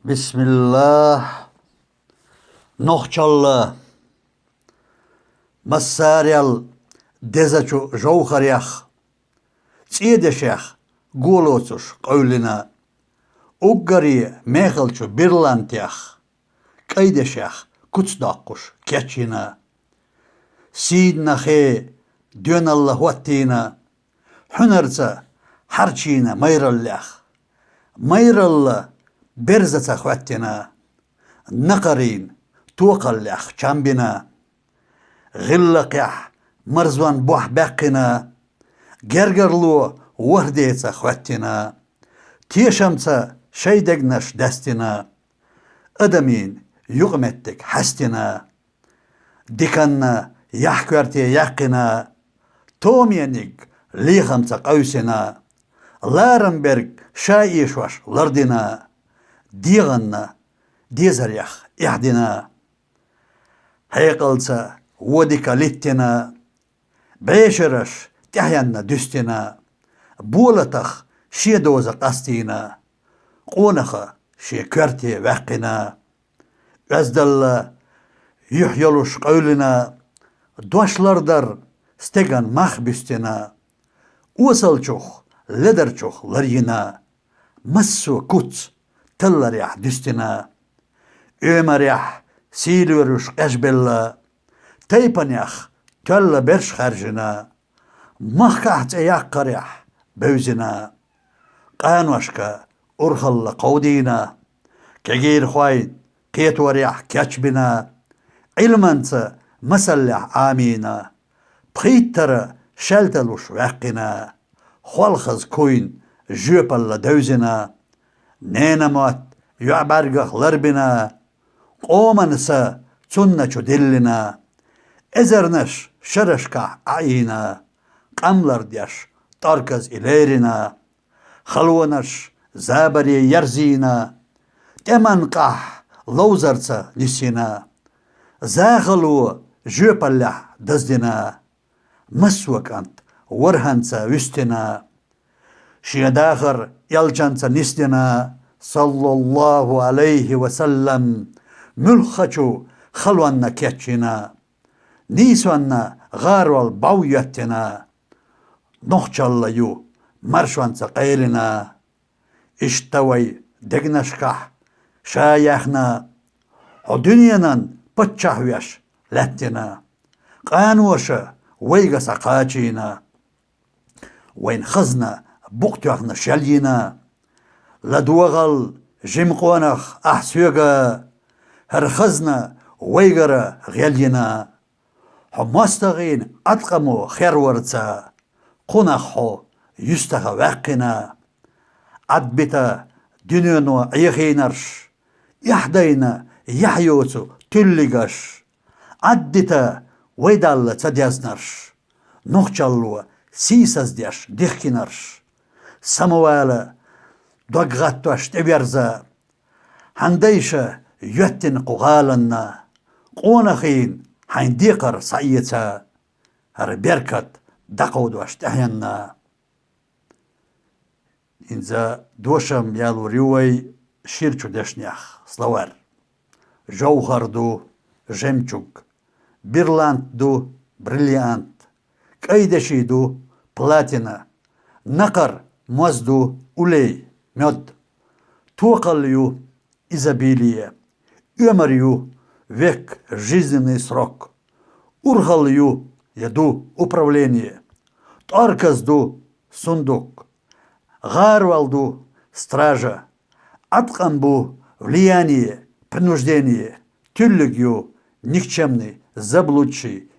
Bismillah. Nohçalla. Massarial dezaçu jauhariyah. Tsiyedeşeh goloçuş qavlina. Uggari mehilçu birlantiyah. Qaydeşeh kutsdaqquş keçina. Sidnahe dönallah vattina. Hünarca harçina mayrallah. Mayralla berzaca vattina. Naqarin tuqallah çambina. Gillaqyah marzvan buh baqina. Gergerlu vahdeca vattina. Tieşamca şeydegnaş destina. Adamin yuqmettik hastina. Dikanna yahkvertiye yaqina. Tomiyanik lihamca qavsina. Larenberg şaişvaş lardina. Diğanna dizariyah ihdina. Hayqalca vodika littina. Beşeraş tahyanna düstina. Bulataq şedoza qastina. Qonaqa şekvertiye vaqina. Özdalla yuhyoluş qavlina. Doşlardar stegan mahbüstina. Usalçuq lederçuq laryina. Massu kuts tıllariyah düstina. Ömeriyah silveruş qeşbella. Taypaniyah tölla berş harjina. Mahkahca yaqqariyah bevzina. Qanvaşka urhalla qavdina. Kegir huayn qiyetvariyah keçbina. İlmanca masallah amina. Pıyttara şelteluş vaqina. Xolxaz koyun jöpalla dövzina. Nenamat yu'bargah larbina. Qomanısa çunnaçu dillina. Ezerneş şereškah ayina. Qamlar diyaş tarkaz ilerina. Xalvanaş zabariye yerzina. Temanqah lawzarca nisina. Zağalu jöpallah dazdina. Masvakant warhanca üstina. Şiadakhar yalçanca nisdina. Sallallahu aleyhi ve sellem. Mülhaçu xalvanna keçina. Nisvanna garval bavyattina. Nohçallayu marşvanca qaylina. İştavay degnaşkah şayahna. O dünyanan pıççahviyaş lattina. Qanvaşa vaygasa qaçina. Vayn khazna buqtuaqna şalyina. Laduagal jimqonax ahsüga. Her khazna vaygara gyalyina. Homastagin atqamu kherwarca. Qunaqhu yustaha vaqina. Adbita dünyanı ayıqinarş. Yahdayna yahyosu tülligaş. Addita vaydalla çadyaznarş. Nohçallu sisazdiyaş dihkinarş. Samuvala doggattuaş teberza. Handayşa yöttin quğalanna. Qonaxin hayndiqar sayyica. Her berkat daqavduaş tahyanna. İnza doşam yalu riway şirçu deşniyah slavar. Jauhardu жемчуг. Birlandu brilliant. Qaydeşidu platina. Naqar mazdu uley med. Tuqalyu изобилие. Ömüryu век жизненный срок. Ургалью яду управление. Тарказду сундук. Гарвалду стража. Атканбу влияние, принуждение. Тюллюгю никчемный, заблудший.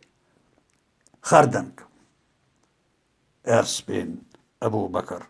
Харданг. Эрспин Абу Бакр.